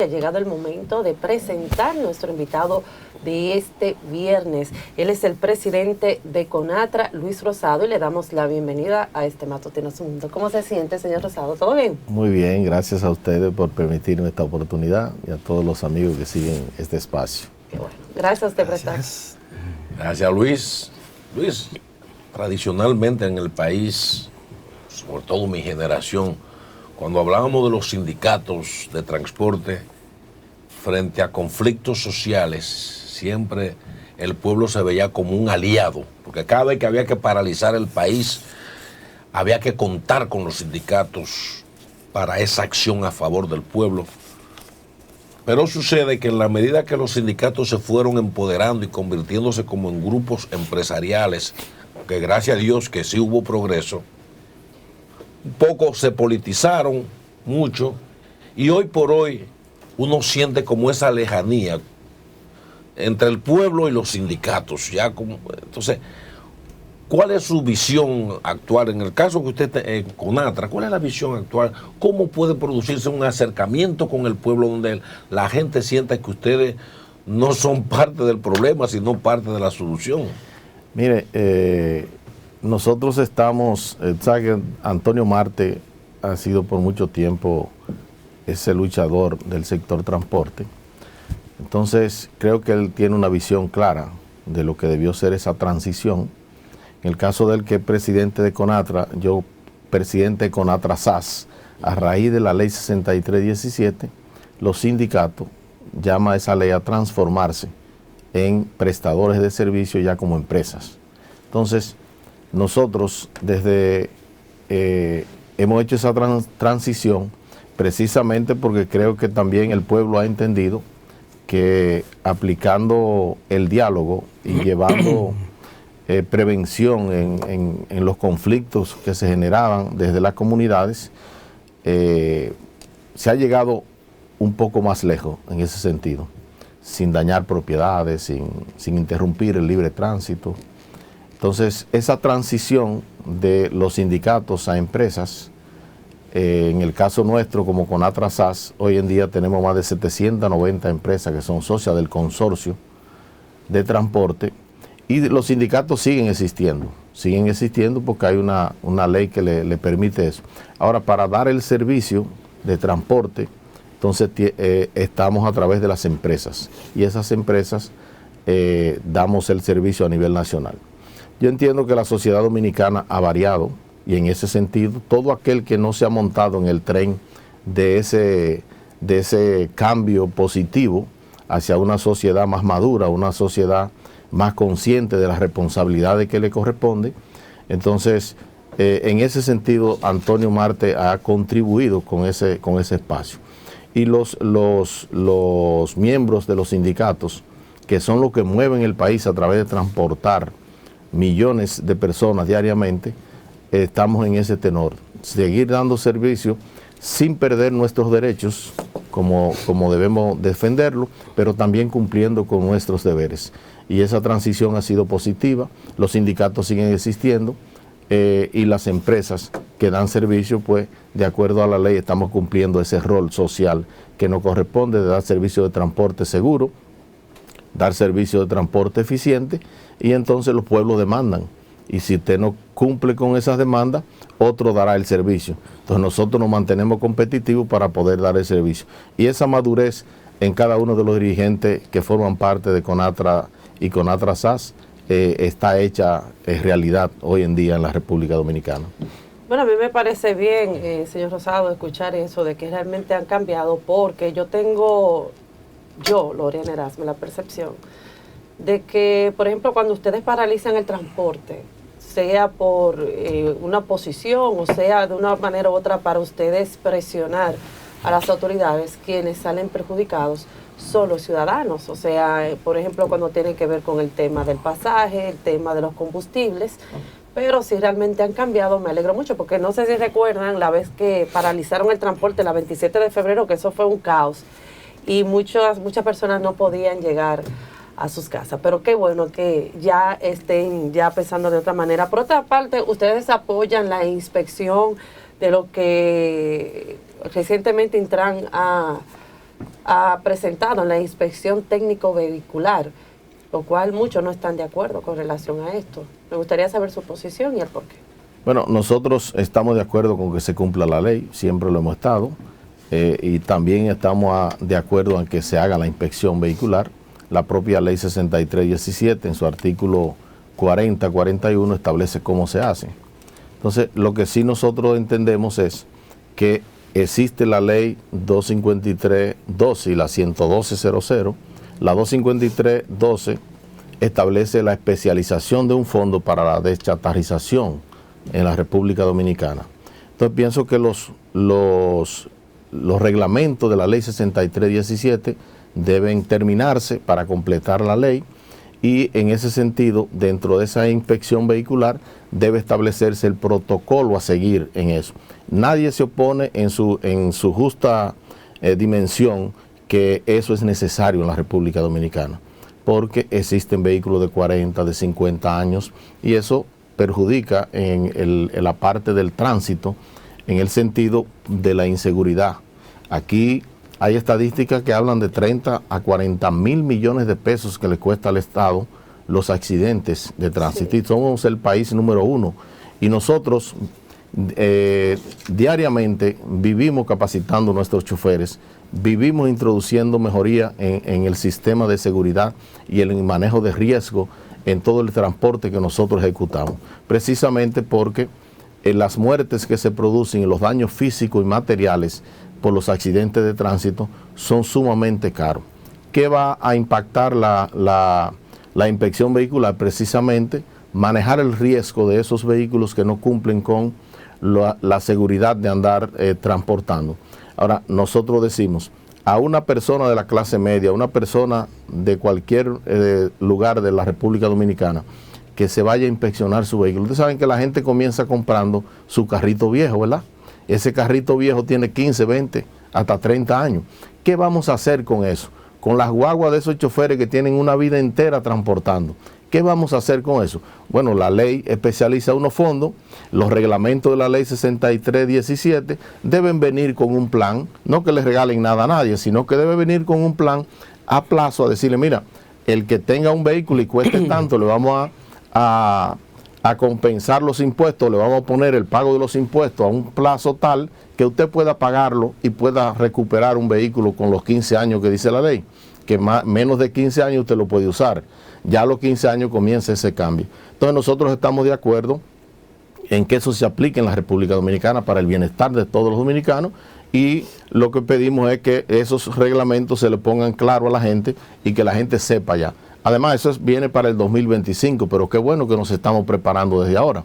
Ha llegado el momento de presentar nuestro invitado de este viernes. Él es el presidente de CONATRA, Luis Rosado, y le damos la bienvenida a este Matutino Mundo. ¿Cómo se siente, señor Rosado? ¿Todo bien? Muy bien, gracias a ustedes por permitirme esta oportunidad y a todos los amigos que siguen este espacio. Qué bueno. Gracias a usted por estar. Gracias, Luis. Luis, tradicionalmente en el país, sobre todo mi generación, cuando hablábamos de los sindicatos de transporte, frente a conflictos sociales, siempre el pueblo se veía como un aliado, porque cada vez que había que paralizar el país, había que contar con los sindicatos para esa acción a favor del pueblo. Pero sucede que en la medida que los sindicatos se fueron empoderando y convirtiéndose como en grupos empresariales, que gracias a Dios que sí hubo progreso, un poco se politizaron mucho y hoy por hoy uno siente como esa lejanía entre el pueblo y los sindicatos. Entonces, ¿cuál es su visión actual? En el caso que usted en CONATRA, ¿cuál es la visión actual? ¿Cómo puede producirse un acercamiento con el pueblo donde la gente sienta que ustedes no son parte del problema, sino parte de la solución? Mire, nosotros estamos, sabe que Antonio Marte ha sido por mucho tiempo ese luchador del sector transporte. Entonces, creo que él tiene una visión clara de lo que debió ser esa transición. En el caso de él, que es presidente de CONATRA, yo presidente de CONATRA SAS, a raíz de la ley 6317, los sindicatos llaman a esa ley a transformarse en prestadores de servicios ya como empresas. Entonces, nosotros hemos hecho esa transición precisamente porque creo que también el pueblo ha entendido que aplicando el diálogo y llevando prevención en los conflictos que se generaban desde las comunidades, se ha llegado un poco más lejos en ese sentido, sin dañar propiedades, sin interrumpir el libre tránsito. Entonces, esa transición de los sindicatos a empresas, en el caso nuestro como CONATRA SAS, hoy en día tenemos más de 790 empresas que son socias del consorcio de transporte, y los sindicatos siguen existiendo porque hay una ley que le permite eso. Ahora, para dar el servicio de transporte, entonces estamos a través de las empresas, y esas empresas damos el servicio a nivel nacional. Yo entiendo que la sociedad dominicana ha variado, y en ese sentido, todo aquel que no se ha montado en el tren de ese cambio positivo hacia una sociedad más madura, una sociedad más consciente de las responsabilidades que le corresponde, entonces, en ese sentido, Antonio Marte ha contribuido con ese espacio. Y los miembros de los sindicatos, que son los que mueven el país a través de transportar millones de personas diariamente, estamos en ese tenor, seguir dando servicio sin perder nuestros derechos como debemos defenderlo, pero también cumpliendo con nuestros deberes. Y esa transición ha sido positiva, los sindicatos siguen existiendo, y las empresas que dan servicio, pues de acuerdo a la ley estamos cumpliendo ese rol social que nos corresponde de dar servicio de transporte seguro, dar servicio de transporte eficiente, y entonces los pueblos demandan, y si usted no cumple con esas demandas, otro dará el servicio. Entonces nosotros nos mantenemos competitivos para poder dar el servicio, y esa madurez en cada uno de los dirigentes que forman parte de CONATRA y CONATRA SAS está hecha realidad hoy en día en la República Dominicana. Bueno, a mí me parece bien, señor Rosado, escuchar eso de que realmente han cambiado, porque Loriana Erasme, la percepción de que, por ejemplo, cuando ustedes paralizan el transporte, sea por una posición o sea de una manera u otra para ustedes presionar a las autoridades, quienes salen perjudicados son los ciudadanos. O sea, por ejemplo, cuando tiene que ver con el tema del pasaje, el tema de los combustibles. Pero si realmente han cambiado, me alegro mucho, porque no sé si recuerdan la vez que paralizaron el transporte la 27 de febrero, que eso fue un caos, y muchas personas no podían llegar a sus casas. Pero qué bueno que ya estén ya pensando de otra manera. Por otra parte, ustedes apoyan la inspección de lo que recientemente Intran ha ha presentado en la inspección técnico vehicular, lo cual muchos no están de acuerdo con relación a esto. Me gustaría saber su posición y el porqué. Bueno, nosotros estamos de acuerdo con que se cumpla la ley, siempre lo hemos estado, y también estamos de acuerdo en que se haga la inspección vehicular. La propia ley 6317 en su artículo 40-41 establece cómo se hace. Entonces, lo que sí nosotros entendemos es que existe la ley 253-12 y la 112-00. La 253-12 establece la especialización de un fondo para la deschatarrización en la República Dominicana. Entonces pienso que los reglamentos de la ley 6317 deben terminarse para completar la ley, y en ese sentido, dentro de esa inspección vehicular debe establecerse el protocolo a seguir en eso. Nadie se opone en su justa dimensión que eso es necesario en la República Dominicana, porque existen vehículos de 40, de 50 años, y eso perjudica en la parte del tránsito, en el sentido de la inseguridad. Aquí hay estadísticas que hablan de 30 a 40 mil millones de pesos que le cuesta al Estado los accidentes de tránsito. Sí. Y somos el país número 1. Y nosotros diariamente vivimos capacitando a nuestros choferes, vivimos introduciendo mejoría en el sistema de seguridad y el manejo de riesgo en todo el transporte que nosotros ejecutamos. Precisamente porque las muertes que se producen y los daños físicos y materiales por los accidentes de tránsito son sumamente caros. ¿Qué va a impactar la inspección vehicular? Precisamente manejar el riesgo de esos vehículos que no cumplen con la seguridad de andar transportando. Ahora, nosotros decimos, a una persona de la clase media, a una persona de cualquier lugar de la República Dominicana, que se vaya a inspeccionar su vehículo. Ustedes saben que la gente comienza comprando su carrito viejo, ¿verdad? Ese carrito viejo tiene 15, 20, hasta 30 años. ¿Qué vamos a hacer con eso? Con las guaguas de esos choferes que tienen una vida entera transportando. ¿Qué vamos a hacer con eso? Bueno, la ley especializa unos fondos, los reglamentos de la ley 6317 deben venir con un plan, no que les regalen nada a nadie, sino que debe venir con un plan a plazo a decirle, mira, el que tenga un vehículo y cueste tanto, le vamos a compensar los impuestos, le vamos a poner el pago de los impuestos a un plazo tal que usted pueda pagarlo y pueda recuperar un vehículo con los 15 años que dice la ley, que menos de 15 años usted lo puede usar. Ya a los 15 años comienza ese cambio. Entonces nosotros estamos de acuerdo en que eso se aplique en la República Dominicana para el bienestar de todos los dominicanos, y lo que pedimos es que esos reglamentos se le pongan claro a la gente y que la gente sepa ya. Además, eso viene para el 2025, pero qué bueno que nos estamos preparando desde ahora,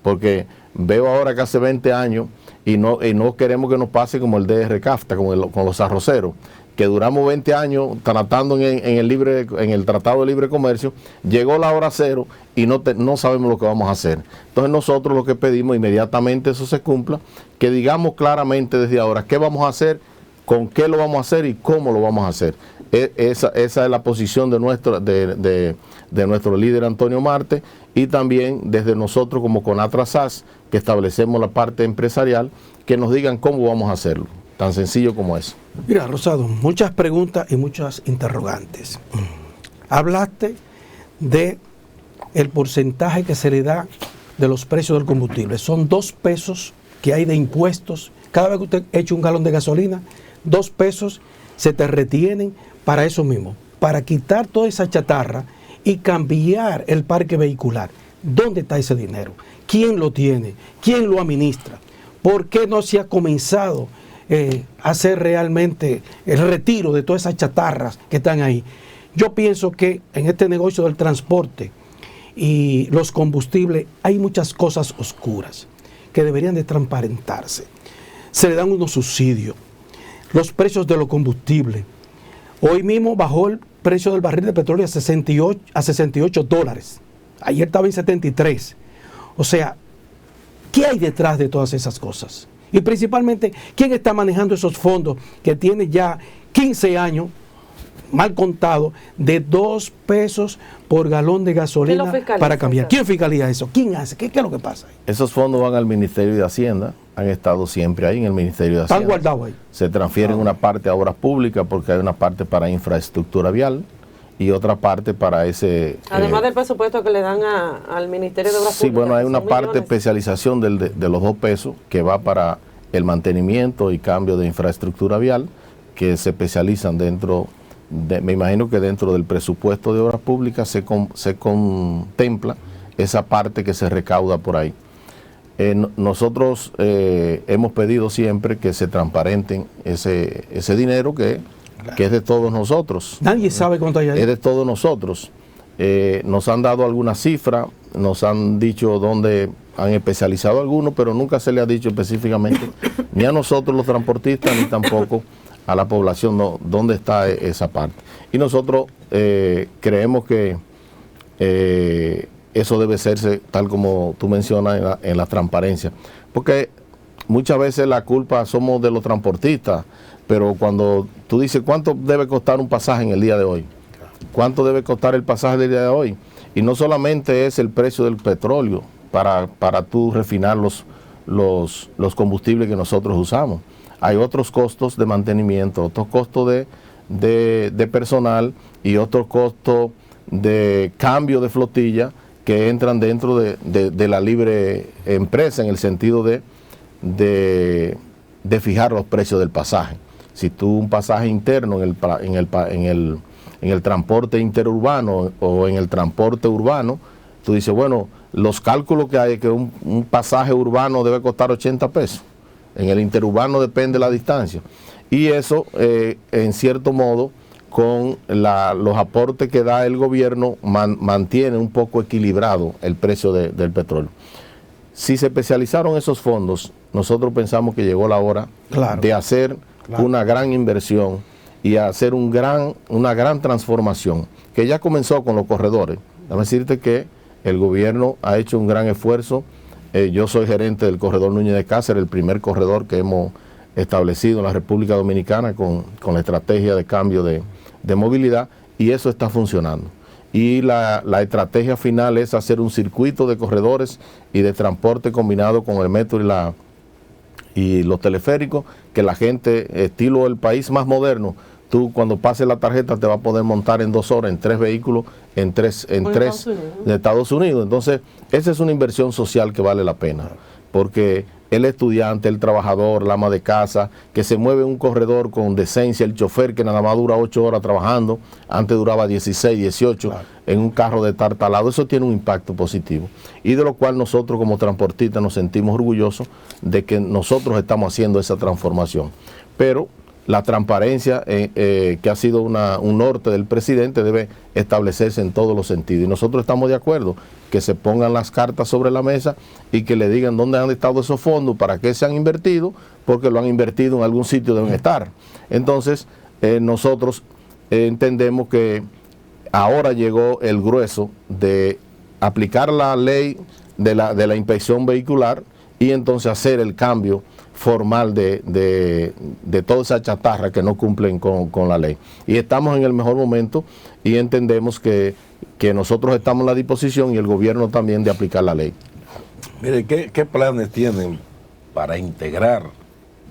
porque veo ahora que hace 20 años y no queremos que nos pase como el DR CAFTA, con los arroceros, que duramos 20 años tratando en el Tratado de Libre Comercio, llegó la hora cero y no sabemos lo que vamos a hacer. Entonces nosotros lo que pedimos, inmediatamente eso se cumpla, que digamos claramente desde ahora qué vamos a hacer, con qué lo vamos a hacer y cómo lo vamos a hacer. Esa es la posición de nuestro líder Antonio Marte, y también desde nosotros como CONATRA-SAS, que establecemos la parte empresarial, que nos digan cómo vamos a hacerlo. Tan sencillo como eso. Mira, Rosado, muchas preguntas y muchas interrogantes. Hablaste de el porcentaje que se le da de los precios del combustible. Son 2 pesos que hay de impuestos. Cada vez que usted echa un galón de gasolina, 2 pesos se te retienen para eso mismo, para quitar toda esa chatarra y cambiar el parque vehicular. ¿Dónde está ese dinero? ¿Quién lo tiene? ¿Quién lo administra? ¿Por qué no se ha comenzado a hacer realmente el retiro de todas esas chatarras que están ahí? Yo pienso que en este negocio del transporte y los combustibles hay muchas cosas oscuras que deberían de transparentarse. Se le dan unos subsidios, los precios de los combustibles. Hoy mismo bajó el precio del barril de petróleo a $68. Ayer estaba en 73. O sea, ¿qué hay detrás de todas esas cosas? Y principalmente, ¿quién está manejando esos fondos que tiene ya 15 años, mal contado, de 2 pesos por galón de gasolina para cambiar? ¿Quién fiscaliza eso? ¿Quién hace? ¿Qué es lo que pasa ahí? Esos fondos van al Ministerio de Hacienda han estado siempre ahí en el Ministerio de Están Hacienda. guardados ahí. Se transfieren una parte a obras públicas porque hay una parte para infraestructura vial y otra parte para ese... Además del presupuesto que le dan al Ministerio de Obras Sí, Públicas. bueno, hay que una son parte de millones. especialización de los 2 pesos que va para el mantenimiento y cambio de infraestructura vial, que se especializan dentro, me imagino que dentro del presupuesto de obras públicas se contempla esa parte que se recauda por ahí. Nosotros hemos pedido siempre que se transparenten ese dinero que es de todos nosotros. Nadie sabe cuánto hay ahí. Es de todos nosotros. Nos han dado alguna cifra, nos han dicho dónde han especializado algunos, pero nunca se le ha dicho específicamente ni a nosotros los transportistas, ni tampoco a la población dónde está esa parte. Y nosotros creemos que eso debe hacerse tal como tú mencionas en la transparencia, porque muchas veces la culpa somos de los transportistas, pero cuando tú dices cuánto debe costar un pasaje en el día de hoy, cuánto debe costar el pasaje del día de hoy, y no solamente es el precio del petróleo para tú refinar los combustibles que nosotros usamos, hay otros costos de mantenimiento, otros costos de personal y otros costos de cambio de flotilla que entran dentro de la libre empresa en el sentido de fijar los precios del pasaje. Si tú un pasaje interno en el transporte interurbano o en el transporte urbano, tú dices, bueno, los cálculos que hay es que un pasaje urbano debe costar 80 pesos. En el interurbano depende de la distancia. Y eso, en cierto modo, con los aportes que da el gobierno, mantiene un poco equilibrado el precio del petróleo. Si se especializaron esos fondos, nosotros pensamos que llegó la hora de hacer una gran inversión y hacer una gran transformación, que ya comenzó con los corredores. Déjame decirte que el gobierno ha hecho un gran esfuerzo. Yo soy gerente del corredor Núñez de Cáceres, el primer corredor que hemos establecido en la República Dominicana con la estrategia de cambio de movilidad, y eso está funcionando. Y la estrategia final es hacer un circuito de corredores y de transporte combinado con el metro y los teleféricos, que la gente, estilo el país más moderno, tú cuando pases la tarjeta te vas a poder montar en 2 horas en 3 vehículos en tres de Estados Unidos. Entonces, esa es una inversión social que vale la pena, porque el estudiante, el trabajador, la ama de casa, que se mueve en un corredor con decencia, el chofer que nada más dura 8 horas trabajando, antes duraba 16, 18, en un carro de tartalado, eso tiene un impacto positivo. Y de lo cual nosotros como transportistas nos sentimos orgullosos de que nosotros estamos haciendo esa transformación. Pero la transparencia, que ha sido un norte del presidente, debe establecerse en todos los sentidos. Y nosotros estamos de acuerdo que se pongan las cartas sobre la mesa y que le digan dónde han estado esos fondos, para qué se han invertido, porque lo han invertido en algún sitio, deben estar. Entonces, nosotros entendemos que ahora llegó el grueso de aplicar la ley de la inspección vehicular y entonces hacer el cambio formal de toda esa chatarra que no cumplen con la ley. Y estamos en el mejor momento y entendemos que nosotros estamos en la disposición y el gobierno también de aplicar la ley. Mire, ¿qué planes tienen para integrar?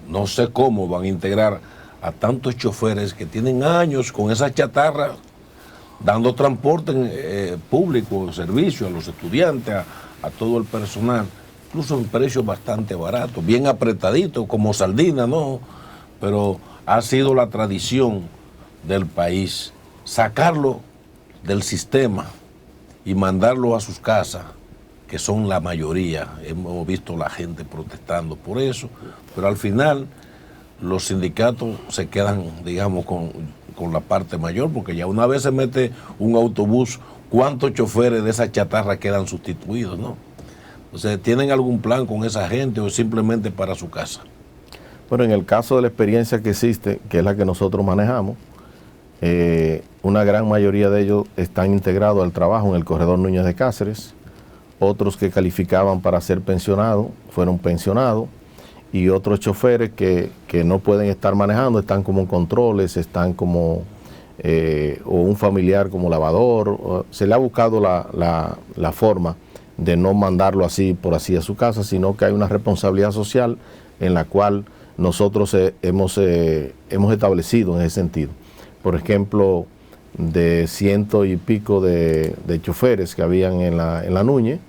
No sé cómo van a integrar a tantos choferes que tienen años con esa chatarra dando transporte público, servicio a los estudiantes, a todo el personal, incluso en precios bastante baratos, bien apretaditos, como sardina, ¿no? Pero ha sido la tradición del país sacarlo del sistema y mandarlo a sus casas, que son la mayoría. Hemos visto la gente protestando por eso, pero al final los sindicatos se quedan, digamos, con la parte mayor, porque ya una vez se mete un autobús, ¿cuántos choferes de esa chatarra quedan sustituidos, no? O sea, ¿tienen algún plan con esa gente o simplemente para su casa? Bueno, en el caso de la experiencia que existe, que es la que nosotros manejamos, una gran mayoría de ellos están integrados al trabajo en el corredor Núñez de Cáceres. Otros que calificaban para ser pensionados fueron pensionados, y otros choferes que no pueden estar manejando están como en controles, están como o un familiar como lavador. Se le ha buscado la forma de no mandarlo así por así a su casa, sino que hay una responsabilidad social en la cual nosotros hemos establecido en ese sentido. Por ejemplo, de 100 y pico de choferes que habían en la Núñez,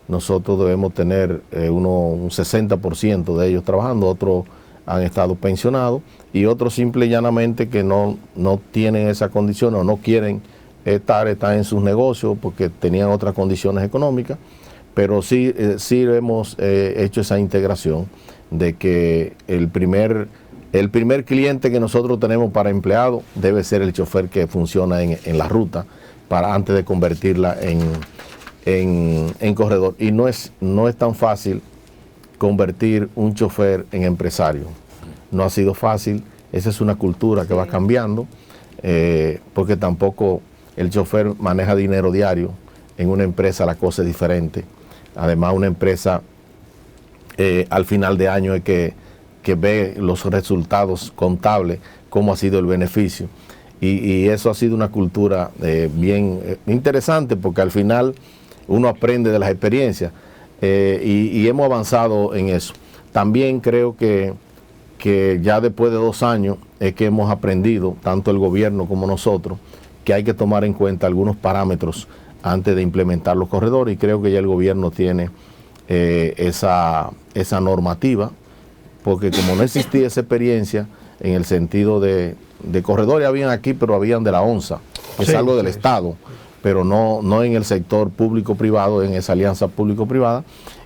nosotros debemos tener un 60% de ellos trabajando, otros han estado pensionados y otros simple y llanamente que no tienen esa condición o no quieren están en sus negocios porque tenían otras condiciones económicas, pero sí hemos hecho esa integración de que el primer cliente que nosotros tenemos para empleado debe ser el chofer que funciona en la ruta antes de convertirla en corredor. Y no es tan fácil convertir un chofer en empresario. No ha sido fácil, esa es una cultura que va cambiando, porque tampoco el chofer maneja dinero diario. En una empresa la cosa es diferente. Además, una empresa al final de año es que ve los resultados contables, cómo ha sido el beneficio. Y eso ha sido una cultura bien interesante, porque al final uno aprende de las experiencias y hemos avanzado en eso. También creo que ya después de 2 años es que hemos aprendido, tanto el gobierno como nosotros, que hay que tomar en cuenta algunos parámetros antes de implementar los corredores, y creo que ya el gobierno tiene esa normativa, porque como no existía esa experiencia en el sentido de corredores, habían aquí, pero habían de la ONSA, que es algo del Estado, pero no en el sector público-privado, en esa alianza público-privada,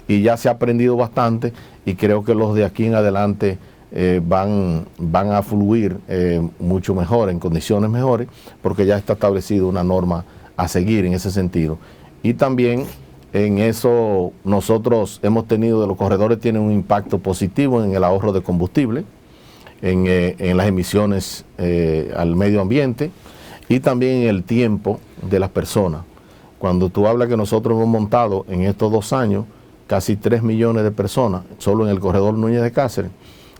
y ya se ha aprendido bastante, y creo que los de aquí en adelante van a fluir mucho mejor, en condiciones mejores, porque ya está establecido una norma a seguir en ese sentido. Y también en eso nosotros hemos tenido, los corredores tienen un impacto positivo en el ahorro de combustible, en las emisiones al medio ambiente y también en el tiempo de las personas. Cuando tú hablas que nosotros hemos montado en estos 2 años casi 3 millones de personas solo en el corredor Núñez de Cáceres,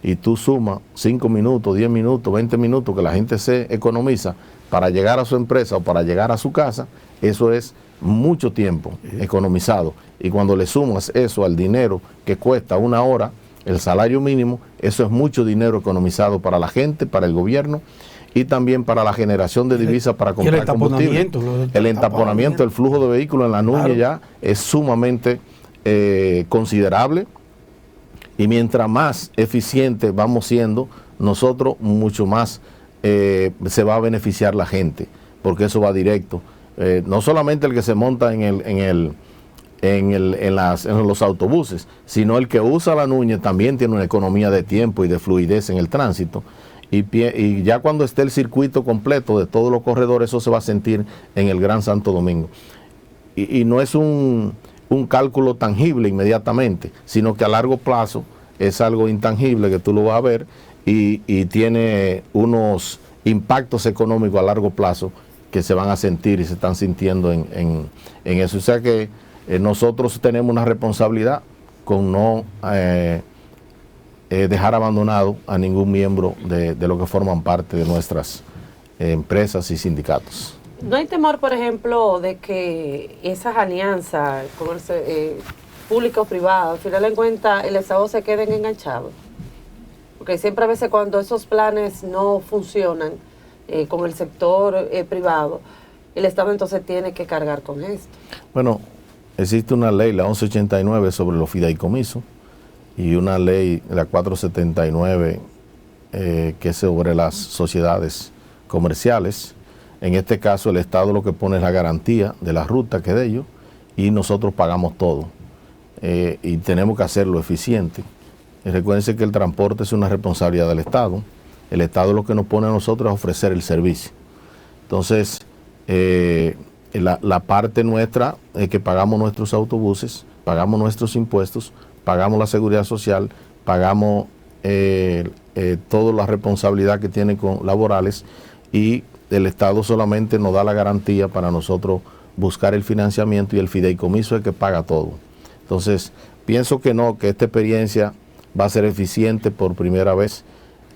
y tú sumas 5 minutos, 10 minutos, 20 minutos que la gente se economiza para llegar a su empresa o para llegar a su casa, eso es mucho tiempo economizado. Y cuando le sumas eso al dinero que cuesta 1 hora, el salario mínimo, eso es mucho dinero economizado para la gente, para el gobierno y también para la generación de divisas para comprar combustible. El entaponamiento, el flujo de vehículos en la Núñez ya es sumamente considerable, y mientras más eficientes vamos siendo nosotros, mucho más se va a beneficiar la gente, porque eso va directo. No solamente el que se monta en los autobuses, sino el que usa la Núñez también tiene una economía de tiempo y de fluidez en el tránsito. Y ya cuando esté el circuito completo de todos los corredores, eso se va a sentir en el Gran Santo Domingo. Y no es un cálculo tangible inmediatamente, sino que a largo plazo es algo intangible que tú lo vas a ver y tiene unos impactos económicos a largo plazo que se van a sentir y se están sintiendo en eso. O sea que nosotros tenemos una responsabilidad con no dejar abandonado a ningún miembro de lo que forman parte de nuestras empresas y sindicatos. ¿No hay temor, por ejemplo, de que esas alianzas con el público-privado, al final en cuenta, el Estado se queden enganchados? Porque siempre a veces cuando esos planes no funcionan con el sector privado, el Estado entonces tiene que cargar con esto. Bueno, existe una ley, la 1189, sobre los fideicomisos, y una ley, la 479, que es sobre las sociedades comerciales. En este caso, el Estado lo que pone es la garantía de la ruta, que es de ellos, y nosotros pagamos todo. Y tenemos que hacerlo eficiente. Y recuérdense que el transporte es una responsabilidad del Estado. El Estado lo que nos pone a nosotros es ofrecer el servicio. Entonces, la parte nuestra es que pagamos nuestros autobuses, pagamos nuestros impuestos, pagamos la seguridad social, pagamos toda la responsabilidad que tiene con laborales, y el Estado solamente nos da la garantía para nosotros buscar el financiamiento, y el fideicomiso es el que paga todo. Entonces, pienso que no, que esta experiencia va a ser eficiente por primera vez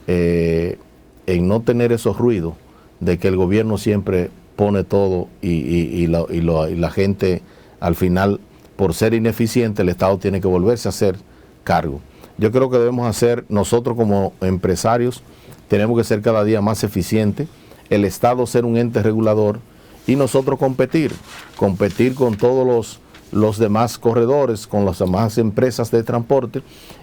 en no tener esos ruidos de que el gobierno siempre pone todo y la gente al final por ser ineficiente, el Estado tiene que volverse a hacer cargo. Yo creo que debemos hacer, nosotros como empresarios, tenemos que ser cada día más eficientes, el Estado ser un ente regulador y nosotros competir con todos los demás corredores, con las demás empresas de transporte.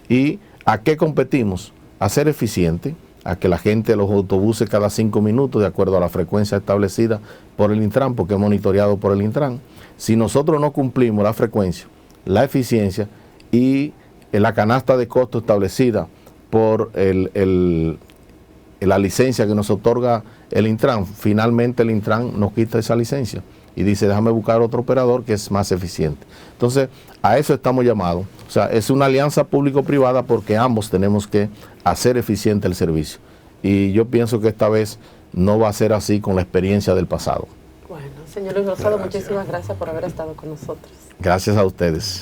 ¿Y a qué competimos? A ser eficiente, a que la gente, los autobuses cada 5 minutos, de acuerdo a la frecuencia establecida por el Intran, porque es monitoreado por el Intran. Si nosotros no cumplimos la frecuencia, la eficiencia y la canasta de costo establecida por la licencia que nos otorga el Intran, finalmente el Intran nos quita esa licencia y dice, déjame buscar otro operador que es más eficiente. Entonces, a eso estamos llamados. O sea, es una alianza público-privada porque ambos tenemos que hacer eficiente el servicio. Y yo pienso que esta vez no va a ser así con la experiencia del pasado. Bueno, señor Luis Rosado, muchísimas gracias por haber estado con nosotros. Gracias a ustedes.